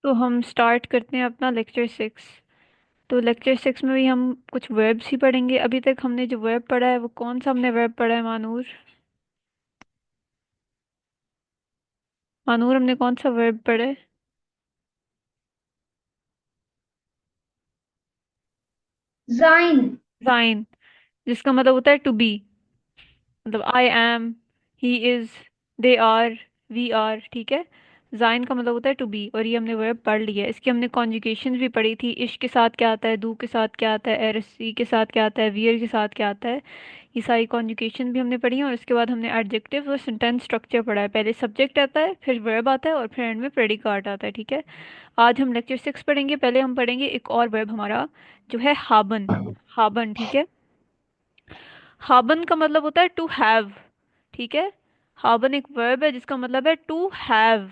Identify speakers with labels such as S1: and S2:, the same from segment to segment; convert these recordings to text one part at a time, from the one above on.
S1: तो हम स्टार्ट करते हैं अपना लेक्चर 6। तो लेक्चर 6 में भी हम कुछ वर्ब्स ही पढ़ेंगे। अभी तक हमने जो वर्ब पढ़ा है वो कौन सा हमने वर्ब पढ़ा है मानूर? मानूर, हमने कौन सा वर्ब पढ़ा है?
S2: जाइन।
S1: साइन, जिसका मतलब होता है टू बी। मतलब I am, he is, they are, we are, ठीक है। जाइन का मतलब होता है टू बी, और ये हमने वर्ब पढ़ लिया है। इसकी हमने कॉन्जुगेशन भी पढ़ी थी। इश के साथ क्या आता है, डू के साथ क्या आता है, एरसी के साथ क्या आता है, वियर के साथ क्या आता है। ये सारी कॉन्जुगेशन भी हमने पढ़ी है। और इसके बाद हमने एडजेक्टिव और सेंटेंस स्ट्रक्चर पढ़ा है। पहले सब्जेक्ट आता है, फिर वर्ब आता है, और फिर एंड में प्रेडिकाट आता है, ठीक है। आज हम लेक्चर 6 पढ़ेंगे। पहले हम पढ़ेंगे एक और वर्ब हमारा, जो है हाबन। हाबन, ठीक है। हाबन का मतलब होता है टू हैव, ठीक है। हाबन एक वर्ब है जिसका मतलब है टू हैव,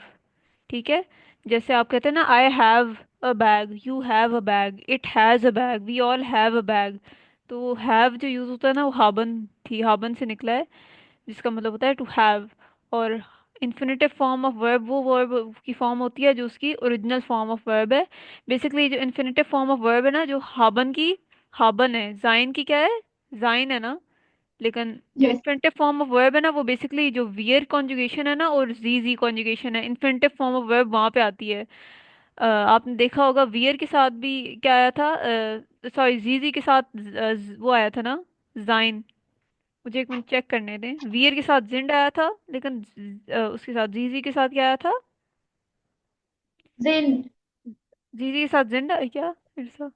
S1: ठीक है। जैसे आप कहते हैं ना, I have a bag, you have a bag, it has a bag, we all have a bag. तो हैव जो यूज होता है ना, वो हाबन थी, हाबन से निकला है, जिसका मतलब होता है टू हैव। और इन्फिनेटिव फॉर्म ऑफ वर्ब वो वर्ब की फॉर्म होती है जो उसकी ओरिजिनल फॉर्म ऑफ वर्ब है। बेसिकली जो इन्फिनेटिव फॉर्म ऑफ वर्ब है ना, जो हाबन की, हाबन है। जाइन की क्या है? जाइन है ना। लेकिन जो
S2: yes.
S1: Infinitive form of verb है ना, वो बेसिकली जो वियर कॉन्जुगेशन है ना, और जी जी कॉन्जुगेशन है, इन्फिनेटिव फॉर्म ऑफ वर्ब वहां पे आती है। आपने देखा होगा वियर के साथ भी क्या आया था, सॉरी, जी जी के साथ वो आया था ना, जाइन। मुझे एक मिनट चेक करने दें। वियर के साथ जिंड आया था, लेकिन उसके साथ जी जी के साथ क्या आया था?
S2: जिन।
S1: जी जी के साथ जिंड है क्या फिर से?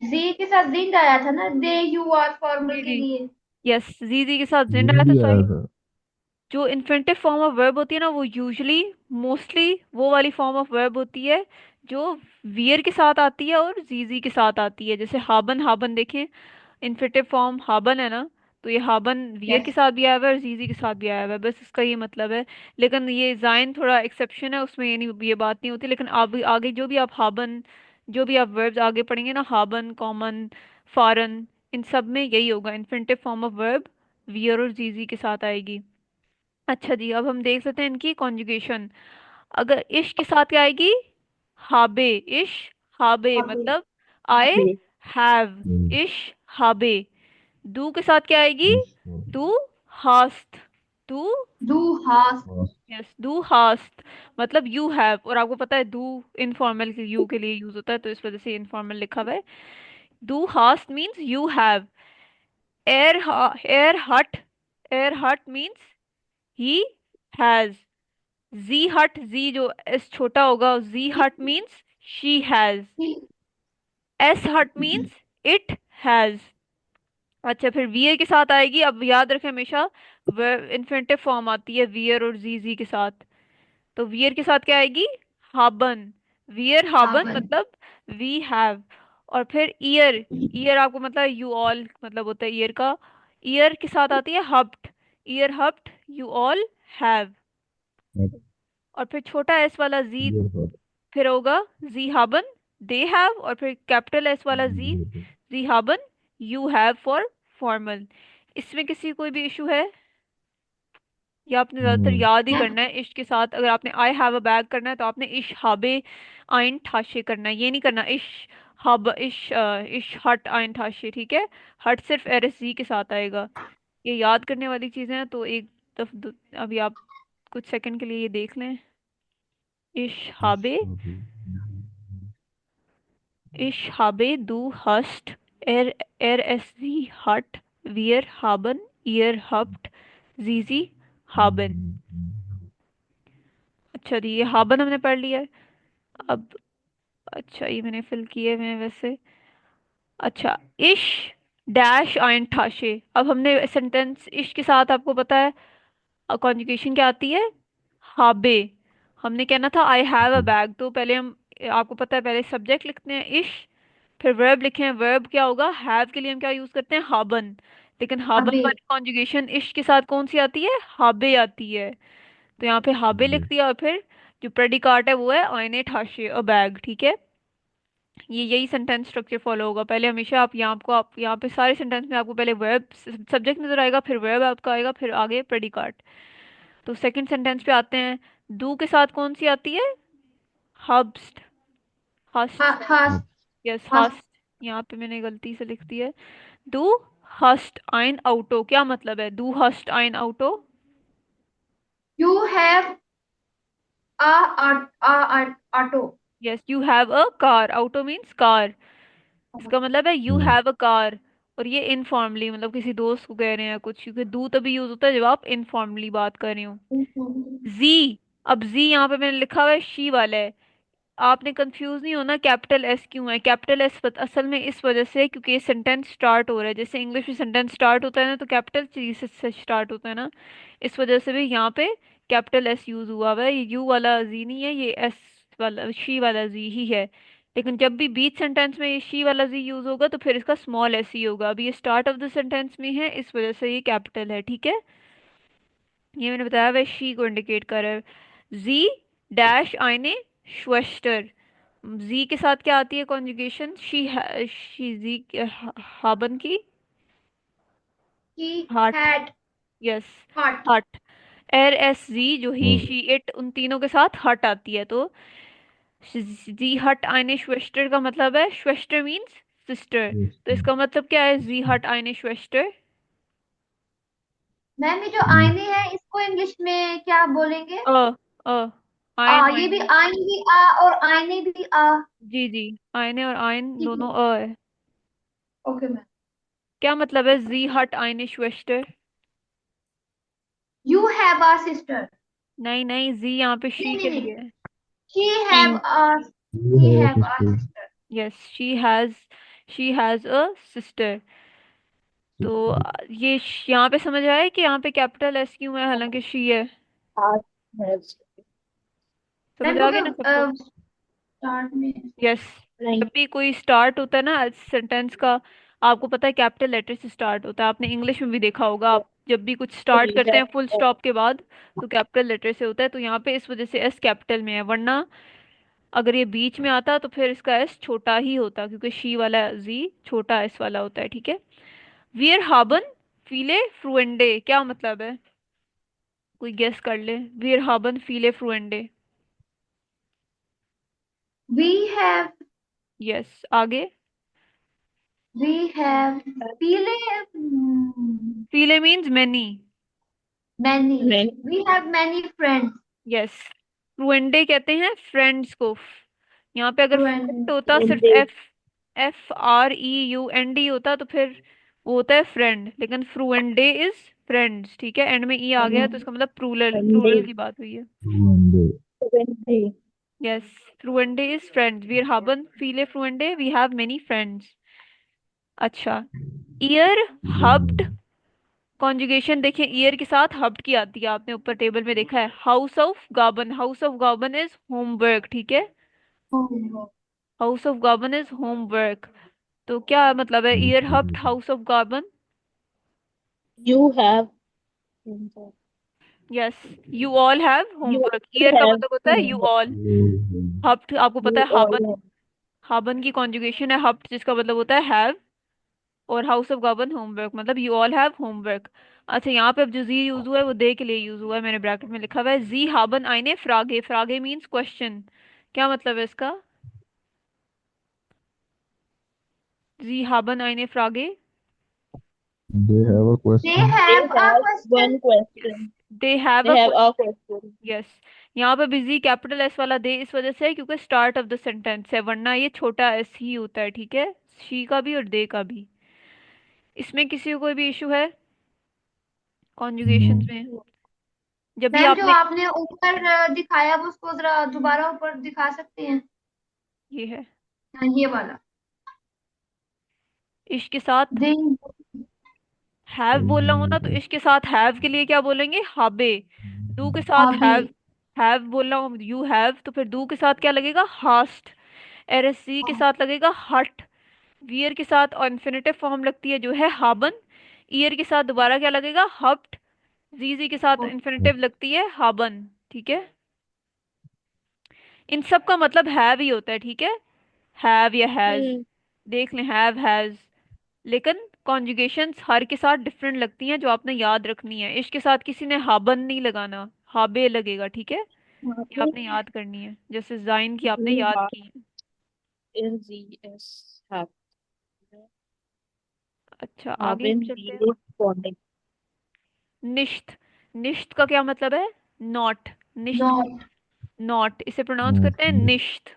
S2: जी के साथ जिंद आया था ना, दे यू आर फॉर्मल
S1: जी
S2: के
S1: जी,
S2: लिए।
S1: यस, जी जी के साथ जिंड आया था,
S3: हिंदी
S1: सॉरी।
S3: आया था।
S1: जो इन्फिनेटिव फॉर्म ऑफ वर्ब होती है ना, वो यूजुअली मोस्टली वो वाली फॉर्म ऑफ वर्ब होती है जो वियर के साथ आती है और जीजी के साथ आती है। जैसे हाबन, हाबन देखें, इन्फिनेटिव फॉर्म हाबन है ना। तो ये हाबन वियर के
S2: यस।
S1: साथ भी आया हुआ है और जीजी के साथ भी आया हुआ है, बस इसका ये मतलब है। लेकिन ये जाइन थोड़ा एक्सेप्शन है, उसमें ये नहीं, ये बात नहीं होती। लेकिन आप आगे जो भी आप हाबन, जो भी आप वर्ब्स आगे पढ़ेंगे ना, हाबन, कॉमन, फॉरन, इन सब में यही होगा, infinitive form of verb wear और जीजी के साथ आएगी। अच्छा जी, अब हम देख लेते हैं इनकी कॉन्जुगेशन। अगर इश के साथ क्या आएगी? हाबे। इश, हाबे
S2: अबे।
S1: मतलब आई
S2: अबे।
S1: हैव।
S3: हम्म,
S1: इश, हाबे। डू के साथ क्या आएगी?
S3: अच्छा।
S1: Do hast. डू,
S2: डू हास।
S3: हाँ,
S1: यस, डू हास्ट मतलब यू हैव। और आपको पता है डू इनफॉर्मल के यू के लिए यूज होता है, तो इस वजह से इनफॉर्मल लिखा हुआ है। Do hast means you have. Air, air हट, एयर हट मीन्स ही हैज। जी हट, जी जो एस छोटा होगा, जी हट मीन्स शी हैज। एस हट मीन्स इट हैज। अच्छा, फिर वियर के साथ आएगी। अब याद रखें हमेशा, इन्फिनेटिव फॉर्म आती है वियर और जी के साथ। तो वियर के साथ क्या आएगी? हाबन। वियर हाबन
S2: हावन।
S1: मतलब वी हैव। और फिर ईयर, ईयर आपको मतलब यू ऑल मतलब होता है ईयर का। ईयर के साथ आती है हफ्ट। ईयर हफ्ट, यू ऑल हैव। और फिर छोटा एस वाला जी,
S3: ये था।
S1: फिर होगा जी हाबन, दे हैव। और फिर कैपिटल एस वाला जी, जी हाबन, यू हैव फॉर फॉर्मल। इसमें किसी कोई भी इशू है? या आपने ज्यादातर
S3: हम्म,
S1: याद ही करना है इश के साथ? अगर आपने आई हैव अ बैग करना है तो आपने इश हाबे आइन ठाशे करना है, ये नहीं करना इश हब, इश हट आइन ठाशे, ठीक है। हट सिर्फ एरएसजी के साथ आएगा। ये याद करने वाली चीजें हैं, तो एक अभी आप कुछ सेकंड के लिए ये देख लें। इश हाबे,
S3: अच्छा भी।
S1: Ich habe, du hast, es, sie hat, wir haben, ihr habt, sie haben। अच्छा जी, ये हाबन हमने पढ़ लिया है। अब, अच्छा, ये मैंने फिल किए हुए हैं वैसे। अच्छा, इश डैश आइन ठाशे। अब हमने सेंटेंस इश के साथ, आपको पता है कॉन्जुगेशन क्या आती है? हाबे। हमने कहना था आई हैव अ बैग, तो पहले हम, आपको पता है, पहले सब्जेक्ट लिखते हैं इश, फिर वर्ब लिखे हैं। वर्ब क्या होगा? हैव के लिए हम क्या यूज करते हैं? हाबन। लेकिन हाबन
S2: अबे।
S1: वाली कॉन्जुगेशन इश के साथ कौन सी आती है? हाबे आती है। तो यहाँ पे हाबे लिख दिया, और फिर जो प्रेडिकाट है वो है आयने ठाशे अ बैग, ठीक है। ये यही सेंटेंस स्ट्रक्चर फॉलो होगा। पहले हमेशा आप यहाँ, आपको आप यहाँ पे सारे सेंटेंस में आपको पहले वर्ब, सब्जेक्ट नजर आएगा, फिर वर्ब आपका आएगा, फिर आगे प्रेडिकाट। तो सेकंड सेंटेंस पे आते हैं। डू के साथ कौन सी आती है? हब्स्ट, हस्ट से,
S2: हास
S1: यस
S2: हास
S1: हस्ट। यहाँ पे मैंने गलती से लिख दिया है। डू हस्ट आइन आउटो, क्या मतलब है डू हस्ट आइन आउटो?
S2: यू हैव ऑटो।
S1: Yes you have a car, आउटो मीन्स कार। इसका मतलब है यू हैव अ कार। और ये इनफॉर्मली, मतलब किसी दोस्त को कह रहे हैं कुछ, क्योंकि डू तभी यूज होता है जब आप इनफॉर्मली बात कर रहे हो। जी, अब जी यहाँ पे मैंने लिखा हुआ है शी वाला है। आपने कंफ्यूज नहीं होना कैपिटल एस क्यों है। कैपिटल एस असल में इस वजह से है क्योंकि ये सेंटेंस स्टार्ट हो रहा है, जैसे इंग्लिश में सेंटेंस स्टार्ट होता है ना तो कैपिटल सी से स्टार्ट होता है ना, इस वजह से भी यहाँ पे कैपिटल एस यूज हुआ हुआ है। ये यू वाला जी नहीं है, ये एस वाला शी वाला जी ही है। लेकिन जब भी बीच सेंटेंस में ये शी वाला जी यूज होगा तो फिर इसका स्मॉल एस ही होगा। अभी ये स्टार्ट ऑफ द सेंटेंस में है, इस वजह से ये कैपिटल है, ठीक है। ये मैंने बताया वह शी को इंडिकेट कर रहा है। जी डैश आइने श्वेस्टर, जी के साथ क्या आती है कॉन्जुगेशन? शी जी हाबन की
S2: ही
S1: हार्ट,
S2: हैड
S1: यस
S2: हॉट।
S1: हट। एर एस जी जो ही शी इट उन तीनों के साथ हट आती है, तो जी हट आइने श्वेस्टर का मतलब है श्वेस्टर मीन्स सिस्टर। तो इसका मतलब क्या है जी हट आइने श्वेस्टर?
S2: मैम ये जो आईने हैं इसको इंग्लिश में क्या बोलेंगे?
S1: अ अ आयन
S2: ये भी
S1: आइने,
S2: आईन भी आ और आईने भी आ।
S1: जी जी, आयने और आयन
S2: ठीक
S1: दोनों
S2: है।
S1: है।
S2: Okay ma'am.
S1: क्या मतलब है जी हट आइने श्वेस्टर?
S2: You have a sister.
S1: नहीं नहीं, जी यहाँ पे शी
S2: नहीं
S1: के
S2: नहीं नहीं,
S1: लिए है।
S2: She have
S1: she,
S2: uh, she have a sister.
S1: Yes she has a sister. तो ये यहाँ पे समझ आया कि यहाँ पे कैपिटल एस क्यों है हालांकि शी है। समझ
S2: मैम
S1: आ गया ना सबको?
S2: क्योंकि स्टार्ट में
S1: यस, जब भी कोई स्टार्ट होता है ना सेंटेंस का, आपको पता है कैपिटल लेटर से स्टार्ट होता है। आपने इंग्लिश में भी देखा होगा, आप जब भी कुछ स्टार्ट करते हैं फुल स्टॉप के बाद तो कैपिटल लेटर से होता है। तो यहाँ पे इस वजह से एस कैपिटल में है, वरना अगर ये बीच में आता तो फिर इसका एस छोटा ही होता, क्योंकि शी वाला जी छोटा एस वाला होता है, ठीक है। वियर हाबन फीले फ्रुएंडे, क्या मतलब है? कोई गेस कर ले, वियर हाबन फीले फ्रुएंडे।
S2: वी हैव
S1: यस, आगे।
S2: वी हैव पीले
S1: फीले means many,
S2: many. We have many friends.
S1: Yes. फ्लुएंडे कहते हैं फ्रेंड्स को। यहाँ पे अगर फ्रेंड होता सिर्फ F F R E U N D होता तो फिर वो होता है फ्रेंड, लेकिन फ्लुएंडे इज फ्रेंड्स, ठीक है। एंड में ई आ गया तो इसका मतलब प्लूरल, प्लूरल की बात हुई है। यस, फ्लुएंडे इज फ्रेंड्स, वी हाबन फीले फ्लुएंडे, वी हैव मेनी फ्रेंड्स। अच्छा, ईयर हब्ड कॉन्जुगेशन देखिए, ईयर के साथ हब्ड की आती है, आपने ऊपर टेबल में देखा है। हाउस ऑफ गाबन, हाउस ऑफ गाबन इज होमवर्क, ठीक है। हाउस ऑफ गार्बन इज होमवर्क। तो क्या मतलब है ईयर हफ्ट हाउस ऑफ गार्बन? Yes, you all have homework. ईयर का मतलब होता है यू ऑल। हफ्ट आपको पता है हाबन, हाबन की कॉन्जुगेशन है हफ्ट जिसका मतलब होता है हैव। और हाउस ऑफ गार्बन होमवर्क, मतलब यू ऑल हैव होमवर्क। अच्छा, यहाँ पे अब जो जी यूज हुआ है वो दे के लिए यूज हुआ है, मैंने ब्रैकेट में लिखा हुआ है जी हाबन आइने फ्रागे, फ्रागे मीन्स क्वेश्चन। क्या मतलब है इसका? जी हाबन आइने फ्रागे,
S3: They have a
S2: they
S3: question.
S2: Have a question.
S1: Yes, they have a question, yes. यहाँ पे बिजी कैपिटल एस वाला दे इस वजह से है क्योंकि स्टार्ट ऑफ द सेंटेंस है, वरना ये छोटा एस ही होता है, ठीक है। शी का भी और दे का भी। इसमें किसी को कोई भी इशू है कॉन्जुगेशन
S3: No.
S1: में? जब भी
S2: मैम जो
S1: आपने,
S2: आपने ऊपर दिखाया वो उसको जरा दोबारा ऊपर दिखा सकते हैं?
S1: ये है
S2: हाँ, ये वाला।
S1: इश्क के साथ
S2: दे
S1: हैव बोलना होना तो इश्क के साथ हैव के लिए क्या बोलेंगे? हाबे। डू के साथ
S2: हॉबी।
S1: हैव बोलना हो यू हैव, तो फिर डू के साथ क्या लगेगा? हास्ट। एरएससी के साथ लगेगा हट। वियर के साथ इन्फिनेटिव फॉर्म लगती है जो है हाबन। ईयर के साथ दोबारा क्या लगेगा? हफ्ट। जीजी के साथ इन्फिनेटिव लगती है हाबन, ठीक है। इन सब का मतलब हैव ही होता है, ठीक है। हैव या हैज, देख लें हैव हैज। लेकिन कॉन्जुगेशंस हर के साथ डिफरेंट लगती हैं जो आपने याद रखनी है। इसके साथ किसी ने हाबन नहीं लगाना, हाबे लगेगा, ठीक है। ये
S4: आपने
S1: आपने याद करनी है, जैसे जाइन की आपने
S4: ये
S1: याद
S4: बात
S1: की है।
S4: इन जी एस हैव
S1: अच्छा आगे हम
S4: बीन
S1: चलते हैं।
S4: रिस्पॉन्डिंग।
S1: निश्त, निश्त का क्या मतलब है? नॉट। निश्त का,
S2: नॉट।
S1: नॉट, इसे प्रोनाउंस
S3: नोट
S1: करते हैं
S3: नोट
S1: निश्त।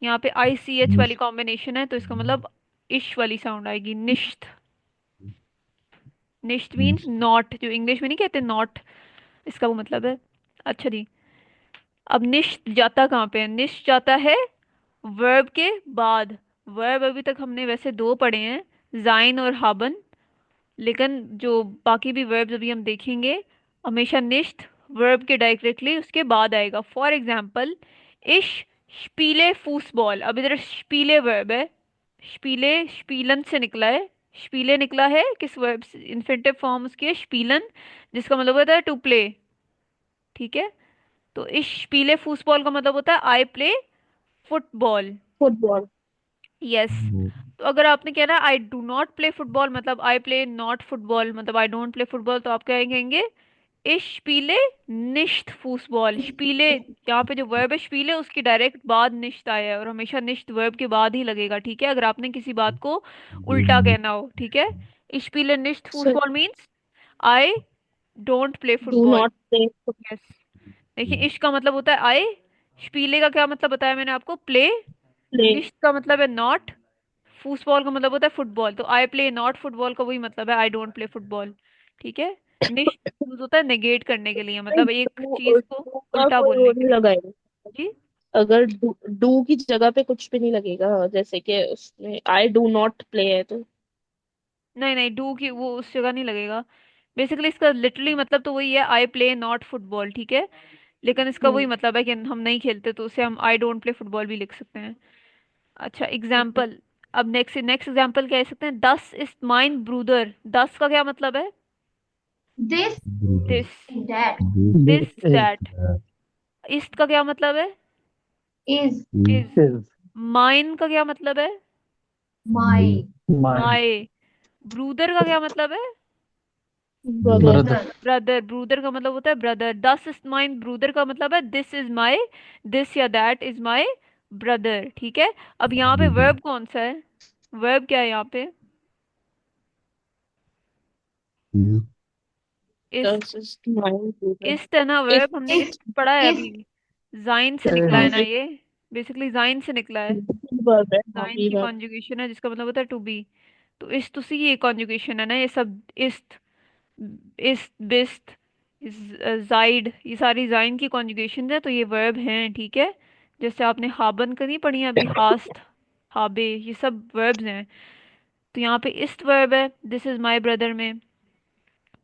S1: यहाँ पे आई सी एच वाली
S3: निश
S1: कॉम्बिनेशन है, तो इसका मतलब इश वाली साउंड आएगी, निश्त। निश्त मीन्स
S3: निश
S1: नॉट, जो इंग्लिश में नहीं कहते नॉट, इसका वो मतलब है। अच्छा जी, अब निश्त जाता कहाँ पे है? निश्त जाता है वर्ब के बाद। वर्ब अभी तक हमने वैसे दो पढ़े हैं, जाइन और हाबन, लेकिन जो बाकी भी वर्ब्स अभी हम देखेंगे, हमेशा निश्त वर्ब के डायरेक्टली उसके बाद आएगा। फॉर एग्जाम्पल, इश स्पीले फूसबॉल। अब इधर स्पीले वर्ब है, स्पीले स्पीलन से निकला है, स्पीले निकला है किस वर्ब से? इन्फिनेटिव फॉर्म उसकी है स्पीलन, जिसका मतलब होता है टू प्ले। ठीक है, तो इस स्पीले फूसबॉल का मतलब होता है I play football.
S4: Football.
S1: Yes. तो अगर आपने कहना है I do not play football, मतलब आई प्ले नॉट फुटबॉल, मतलब आई डोंट प्ले फुटबॉल, तो आप क्या कहेंगे? इस स्पीले निश्त फुटबॉल। स्पीले, यहाँ पे जो वर्ब है स्पीले, उसकी डायरेक्ट बाद निश्त आया है, और हमेशा निश्त वर्ब के बाद ही लगेगा। ठीक है, अगर आपने किसी बात को उल्टा कहना हो। ठीक है, इस स्पीले निश्त
S4: सो
S1: फुटबॉल means I don't play
S4: do
S1: football.
S4: Not play
S1: yes. देखिए, इश का मतलब होता है आई, स्पीले का क्या मतलब बताया मैंने आपको? प्ले।
S4: प्ले।
S1: निश्त का मतलब है नॉट, फूसबॉल का मतलब होता है फुटबॉल, तो आई प्ले नॉट फुटबॉल का वही मतलब है आई डोंट प्ले फुटबॉल। ठीक है, निश्त यूज होता है नेगेट करने के लिए, मतलब एक चीज को
S4: डू का
S1: उल्टा
S4: कोई वो
S1: बोलने के
S4: नहीं
S1: लिए।
S4: लगाएगा।
S1: जी।
S4: अगर डू की जगह पे कुछ भी नहीं लगेगा, जैसे कि उसमें आई डू नॉट प्ले है तो।
S1: नहीं नहीं, डू की वो उस जगह नहीं लगेगा। बेसिकली इसका लिटरली मतलब तो वही है, आई प्ले नॉट फुटबॉल। ठीक है, लेकिन इसका वही
S4: हम्म।
S1: मतलब है कि हम नहीं खेलते, तो उसे हम आई डोंट प्ले फुटबॉल भी लिख सकते हैं। अच्छा
S4: ठीक है।
S1: एग्जाम्पल, अब नेक्स्ट नेक्स्ट एग्जाम्पल कह सकते हैं, दस इज माइन ब्रूदर। दस का क्या मतलब है?
S2: दिस
S3: ब्रूदर
S1: this,
S2: that
S3: this
S1: this that.
S3: That
S1: इस्ट का क्या मतलब है?
S2: Is
S1: is.
S3: इज
S1: माइन का क्या मतलब है?
S2: माई
S3: माय
S1: माए। ब्रूदर का क्या मतलब है?
S4: ब्रदर।
S3: Brother
S2: brother.
S1: ब्रदर। ब्रूदर का मतलब होता है ब्रदर। दस इज माइन ब्रूदर का मतलब है दिस इज माई, दिस या दैट इज माई ब्रदर। ठीक है, अब यहाँ पे
S3: ब्रदर
S1: वर्ब कौन सा है? वर्ब क्या है यहाँ पे?
S3: इज
S1: इस।
S4: दस इज माइन ब्रदर।
S1: इस है ना
S4: इफ
S1: वर्ब, हमने
S2: इस
S1: इस पढ़ा है
S2: इस
S1: अभी। जाइन से निकला है
S4: हाँ
S1: ना
S4: इफ
S1: ये, बेसिकली जाइन से निकला है।
S4: वर्ब है, हाँ
S1: जाइन
S4: बी
S1: की
S4: वर्ब।
S1: कॉन्जुगेशन है, जिसका मतलब होता है टू बी। तो इस तुसी की कॉन्जुगेशन है ना ये सब, इस्त, इस्त, बिस्त, जाइड, ये सारी जाइन की कॉन्जुगेशन है, तो ये वर्ब हैं। ठीक है, जैसे आपने हाबन का नहीं पढ़ी है अभी, हास्ट, हाबे, ये सब वर्ब्स हैं। तो यहाँ पे इस्ट वर्ब है दिस इज माई ब्रदर में।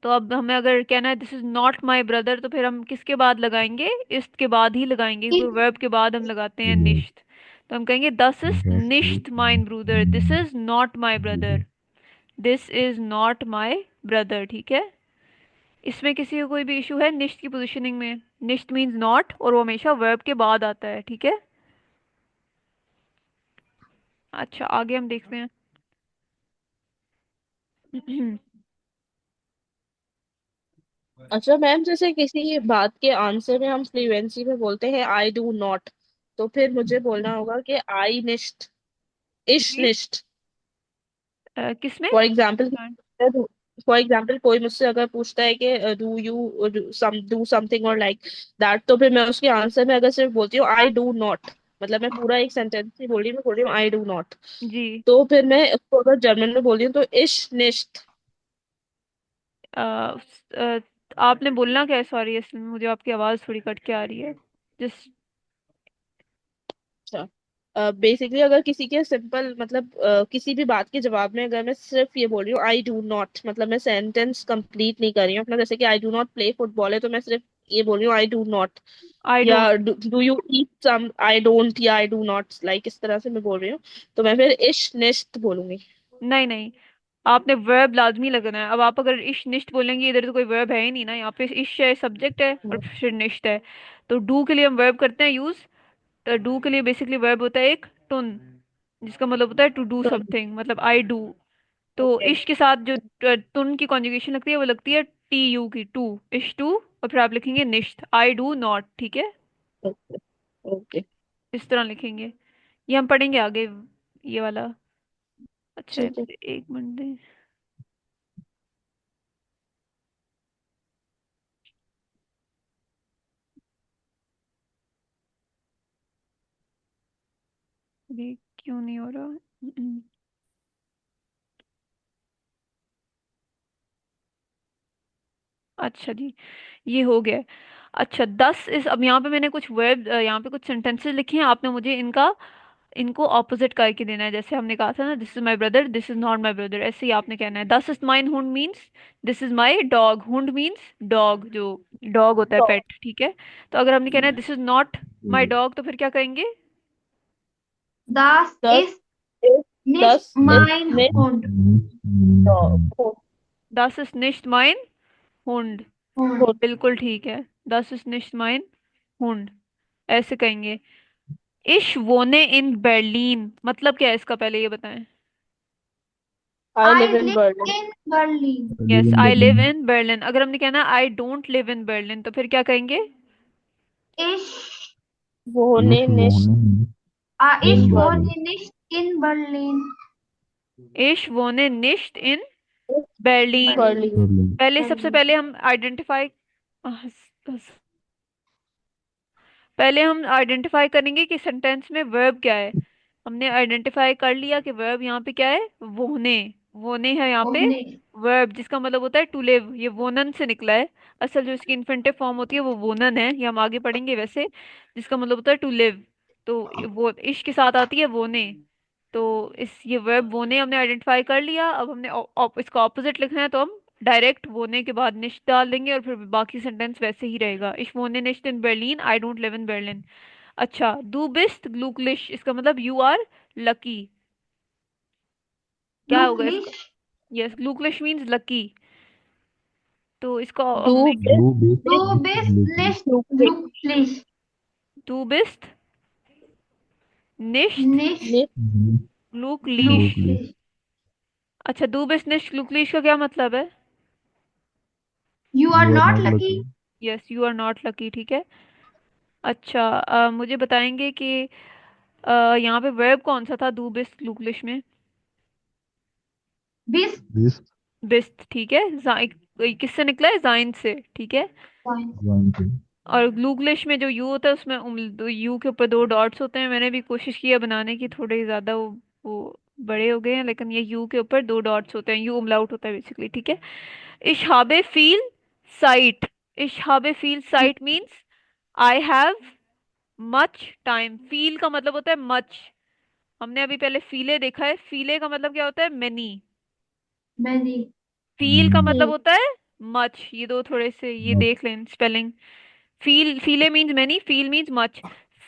S1: तो अब हमें अगर कहना है this is not my brother, तो फिर हम किसके बाद लगाएंगे? इस्ट के बाद ही लगाएंगे,
S2: इस
S1: क्योंकि वर्ब के बाद हम लगाते हैं निश्त। तो हम कहेंगे दस इज निश्त माइन ब्रूदर, this is not my brother, this is not my brother. ठीक है, इसमें किसी को कोई भी इशू है निश्त की पोजीशनिंग में? निश्त मीन्स नॉट, और वो हमेशा वर्ब के बाद आता है। ठीक है, अच्छा आगे हम देखते हैं।
S4: अच्छा मैम, जैसे किसी बात के आंसर में हम फ्लुएंसी में बोलते हैं आई डू नॉट, तो फिर मुझे बोलना होगा कि आई निश्ट, इश
S1: जी,
S4: निश्ट।
S1: किसमें?
S4: फॉर एग्जाम्पल, कोई मुझसे अगर पूछता है कि डू यू डू समथिंग और लाइक दैट, तो फिर मैं उसके आंसर में अगर सिर्फ बोलती हूँ आई डू नॉट, मतलब मैं पूरा एक सेंटेंस ही बोल रही हूँ, मैं बोल रही हूँ आई डू नॉट,
S1: जी।
S4: तो फिर मैं उसको अगर जर्मन में बोल रही हूँ तो इश निश्ट।
S1: अ, आपने बोलना क्या है? सॉरी, इसमें मुझे आपकी आवाज़ थोड़ी कट के आ रही है। जिस,
S4: अच्छा, बेसिकली अगर किसी के सिंपल मतलब किसी भी बात के जवाब में अगर मैं सिर्फ ये बोल रही हूँ आई डू नॉट, मतलब मैं सेंटेंस कंप्लीट नहीं कर रही हूँ अपना, जैसे कि I do not play football है तो मैं सिर्फ ये बोल रही हूँ आई डू नॉट,
S1: आई
S4: या
S1: don't.
S4: Do you eat some, I don't या आई डू नॉट, लाइक इस तरह से मैं बोल रही हूँ, तो मैं फिर इश निश्त बोलूंगी।
S1: नहीं नहीं, आपने वर्ब लाजमी लगना है। अब आप अगर इश निश्त बोलेंगे, इधर तो कोई वर्ब है ही नहीं ना, यहाँ पे इश है सब्जेक्ट है और फिर निश्त है। तो डू के लिए हम वर्ब करते हैं यूज। डू के लिए बेसिकली वर्ब होता है एक टुन, जिसका मतलब होता है टू डू समथिंग, मतलब आई डू। तो
S4: ओके।
S1: इश के साथ जो तुन की कॉन्जुगेशन लगती है वो लगती है टी यू की, टू, इश टू, और फिर आप लिखेंगे निश्त, आई डू नॉट। ठीक है,
S4: ओके ओके।
S1: इस तरह लिखेंगे। ये हम पढ़ेंगे आगे, ये वाला। अच्छा
S4: ठीक है।
S1: एक मिनट दें। ये क्यों नहीं हो रहा? अच्छा जी, ये हो गया है। अच्छा 10 इस, अब यहाँ पे मैंने कुछ वर्ब, यहाँ पे कुछ सेंटेंसेस लिखे हैं, आपने मुझे इनका, इनको ऑपोजिट करके देना है। जैसे हमने कहा था ना, this is my brother, this is not my brother, ऐसे ही आपने कहना है। दस is mine Hund means this is my dog, Hund means dog, जो डॉग होता है
S4: तो
S1: पेट, ठीक है। तो अगर हमने कहना है this is not my dog, तो फिर क्या कहेंगे?
S2: Das
S4: 10
S2: ist
S4: is
S2: nicht
S4: 10 is
S2: mein
S4: next
S2: Hund.
S4: Dog.
S1: दस इज निश्ट माइन हुंड,
S2: Hund.
S1: बिल्कुल ठीक है। दस इज निश्ट माइन हुंड, ऐसे कहेंगे। इश वोने इन बर्लिन मतलब क्या है इसका, पहले ये बताएं।
S4: आई
S2: I
S4: live in
S2: live
S4: Berlin.
S2: in Berlin.
S1: Yes,
S3: living
S1: I live
S3: Berlin.
S1: In Berlin. अगर हमने कहना आई डोंट लिव इन बर्लिन, तो फिर क्या कहेंगे?
S2: Ich,
S4: वो होने
S3: इस
S4: निश
S3: मोहने
S2: ich
S3: इन
S2: wohne
S3: Berlin.
S2: nicht in Berlin.
S1: इश वोने निश्ट इन बर्लिन।
S4: बर्लिन।
S2: Berlin.
S3: बर्लिन।
S1: पहले, सबसे
S2: Berlin.
S1: पहले हम आइडेंटिफाई, पहले हम आइडेंटिफाई करेंगे कि सेंटेंस में वर्ब क्या है। हमने आइडेंटिफाई कर लिया कि वर्ब यहाँ पे क्या है, वोने। वोने है यहाँ पे
S2: Wohne.
S1: वर्ब, जिसका मतलब होता है टू लिव, ये वोनन से निकला है। असल जो इसकी इन्फिनिटिव फॉर्म होती है वो वोनन है, ये हम आगे पढ़ेंगे वैसे, जिसका मतलब होता है टू लिव। तो वो इश के साथ आती है वोने। तो इस, ये वर्ब वोने हमने आइडेंटिफाई कर लिया। अब हमने इसका ऑपोजिट लिखना है, तो हम डायरेक्ट वोने के बाद निश्ट डाल देंगे, और फिर बाकी सेंटेंस वैसे ही रहेगा। इश वोने निश्ट इन Berlin, I don't live in Berlin. अच्छा, दू बिस्ट ग्लूकलिश, इसका मतलब यू आर लकी। क्या होगा इसका?
S2: Glücklich.
S1: यस, ग्लूकलिश मीन्स लकी। तो इसका
S4: डू
S1: हमने,
S3: दो बेस
S2: Du bist
S3: ग्लूकोज।
S2: nicht glücklich.
S1: दू बिस्ट निश्ट
S2: Nicht
S1: ग्लूकलिश।
S3: ग्लूकोज।
S2: glücklich.
S1: अच्छा, दू बिस्ट निश्ट ग्लूकलिश का क्या मतलब है?
S2: You are
S3: you are
S2: not
S3: not lucky.
S2: lucky.
S1: Yes, you are not lucky, ठीक है। अच्छा मुझे बताएंगे कि यहाँ पे वर्ब कौन सा था दू बिस्ट ग्लूकलिश में?
S2: Bist
S3: दिस
S1: बिस्ट, ठीक है। किससे निकला है? जाइन से, ठीक है।
S2: ein.
S3: वन से।
S1: और ग्लूगलिश में जो यू होता है उसमें यू के ऊपर दो डॉट्स होते हैं। मैंने भी कोशिश की है बनाने की, थोड़े ज्यादा वो बड़े हो गए हैं, लेकिन ये यू के ऊपर दो डॉट्स होते हैं, यू उमलाउट होता है बेसिकली, ठीक है। इशहाबे फील साइट, इशहाबे फील साइट means I have much time. फील का मतलब होता है मच। हमने अभी पहले फीले देखा है, फीले का मतलब क्या होता है? मेनी।
S2: Many.
S1: फील का मतलब होता है मच। ये दो थोड़े से ये देख लें स्पेलिंग। फील, फीले मीन्स मेनी, फील मीन्स मच।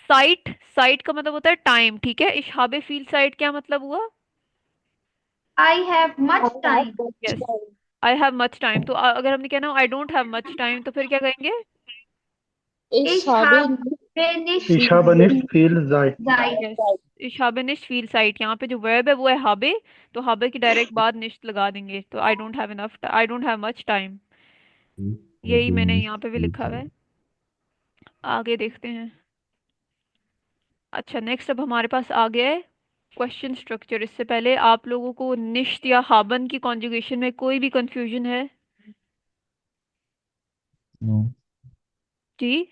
S1: साइट, साइट का मतलब होता है टाइम, ठीक है। इशहाबे फील साइट क्या मतलब हुआ?
S2: I have much time.
S1: Yes, I have much time. तो अगर हमने कहना I don't have much time, तो फिर क्या कहेंगे?
S4: इस
S2: Ich
S4: habe
S2: habe nicht
S5: Ich habe nicht viel Zeit.
S2: Zeit.
S1: Yes, इशहाबे निश्त फील साइट, यहाँ पे जो वर्ब है वो है हाबे, तो हाबे की डायरेक्ट बाद निश्त लगा देंगे, तो I don't have enough, I don't have much time. यही मैंने यहाँ पे भी लिखा हुआ है। आगे देखते हैं। अच्छा नेक्स्ट, अब हमारे पास आ गया है क्वेश्चन स्ट्रक्चर। इससे पहले आप लोगों को निश्त या हाबन की कॉन्जुगेशन में कोई भी कंफ्यूजन है?
S3: नो।
S1: जी,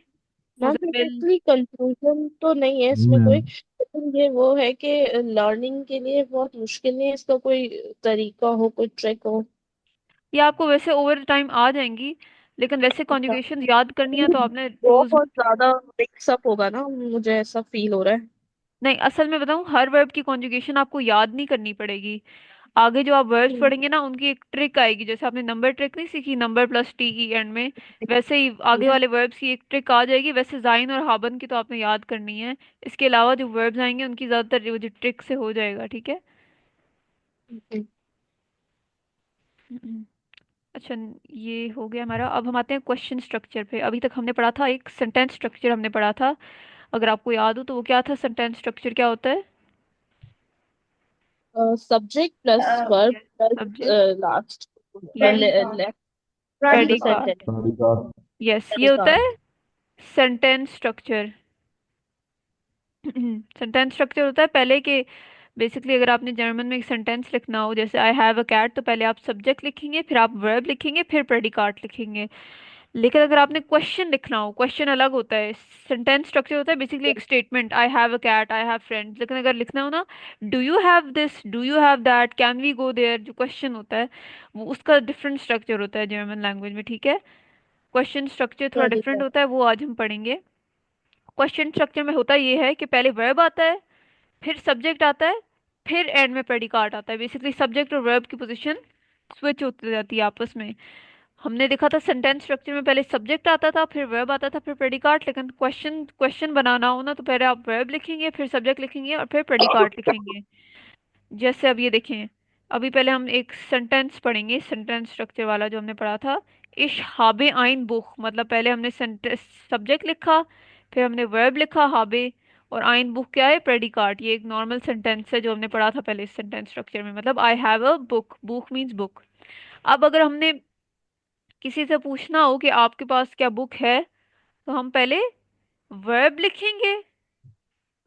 S4: मैम
S1: मुजम्मिल।
S4: इतनी कंफ्यूजन तो नहीं है इसमें कोई, लेकिन ये वो है कि लर्निंग के लिए बहुत मुश्किल नहीं है, इसका कोई तरीका हो, कोई ट्रिक हो।
S1: ये आपको वैसे ओवर टाइम आ जाएंगी, लेकिन वैसे
S4: अच्छा,
S1: कॉन्जुगेशन याद करनी है तो आपने रोज,
S4: बहुत ज्यादा मिक्सअप होगा ना, मुझे ऐसा फील हो रहा है।
S1: नहीं असल में बताऊं, हर वर्ब की कॉन्जुगेशन आपको याद नहीं करनी पड़ेगी। आगे जो आप वर्ड्स
S4: हम्म,
S1: पढ़ेंगे ना, उनकी एक ट्रिक आएगी। जैसे आपने नंबर ट्रिक नहीं सीखी, number plus T E and में, वैसे ही आगे वाले वर्ब्स की एक ट्रिक आ जाएगी। वैसे जाइन और हाबन की तो आपने याद करनी है। इसके अलावा जो वर्ब्स आएंगे उनकी ज्यादातर वो जो ट्रिक से हो जाएगा, ठीक है।
S4: हम्म।
S1: हम्म। अच्छा ये हो गया हमारा। अब हम आते हैं क्वेश्चन स्ट्रक्चर पे। अभी तक हमने पढ़ा था एक सेंटेंस स्ट्रक्चर हमने पढ़ा था, अगर आपको याद हो तो वो क्या था? सेंटेंस स्ट्रक्चर क्या होता है?
S4: Subject plus verb plus
S1: subject,
S4: last
S1: yes,
S2: Predicate.
S4: Left the
S2: Predicate.
S1: प्रेडिका,
S4: सेंटेंस।
S1: यस, ये होता है सेंटेंस स्ट्रक्चर। सेंटेंस स्ट्रक्चर होता है पहले के, बेसिकली अगर आपने जर्मन में एक सेंटेंस लिखना हो, जैसे आई हैव अ कैट, तो पहले आप सब्जेक्ट लिखेंगे, फिर आप वर्ब लिखेंगे, फिर प्रेडिकाट लिखेंगे। लेकिन अगर आपने क्वेश्चन लिखना हो, क्वेश्चन अलग होता है। सेंटेंस स्ट्रक्चर होता है बेसिकली एक statement, I have a cat, I have friends. लेकिन अगर लिखना हो ना, do you have this, do you have that, can we go there, जो क्वेश्चन होता है वो उसका डिफरेंट स्ट्रक्चर होता है जर्मन लैंग्वेज में, ठीक है। क्वेश्चन स्ट्रक्चर थोड़ा डिफरेंट
S4: प्रेडिकेट।
S1: होता है, वो आज हम पढ़ेंगे। क्वेश्चन स्ट्रक्चर में होता ये है कि पहले वर्ब आता है, फिर सब्जेक्ट आता है, फिर एंड में प्रेडिकाट आता है। बेसिकली सब्जेक्ट और वर्ब की पोजीशन स्विच होती जाती है आपस में। हमने देखा था सेंटेंस स्ट्रक्चर में पहले सब्जेक्ट आता था, फिर वर्ब आता था, फिर प्रेडिकाट। लेकिन क्वेश्चन क्वेश्चन बनाना हो ना, तो पहले आप वर्ब लिखेंगे, फिर सब्जेक्ट लिखेंगे, और फिर प्रेडिकाट लिखेंगे। जैसे अब ये देखें, अभी पहले हम एक सेंटेंस पढ़ेंगे, सेंटेंस स्ट्रक्चर वाला जो हमने पढ़ा था। इश हाबे आइन बुख, मतलब पहले हमने सब्जेक्ट लिखा, फिर हमने वर्ब लिखा हाबे, और आइन बुक क्या है, प्रेडिकाट। ये एक नॉर्मल सेंटेंस है जो हमने पढ़ा था पहले इस सेंटेंस स्ट्रक्चर में, मतलब आई have a book, book means book. अब अगर हमने किसी से पूछना हो कि आपके पास क्या बुक है, तो हम पहले वर्ब लिखेंगे,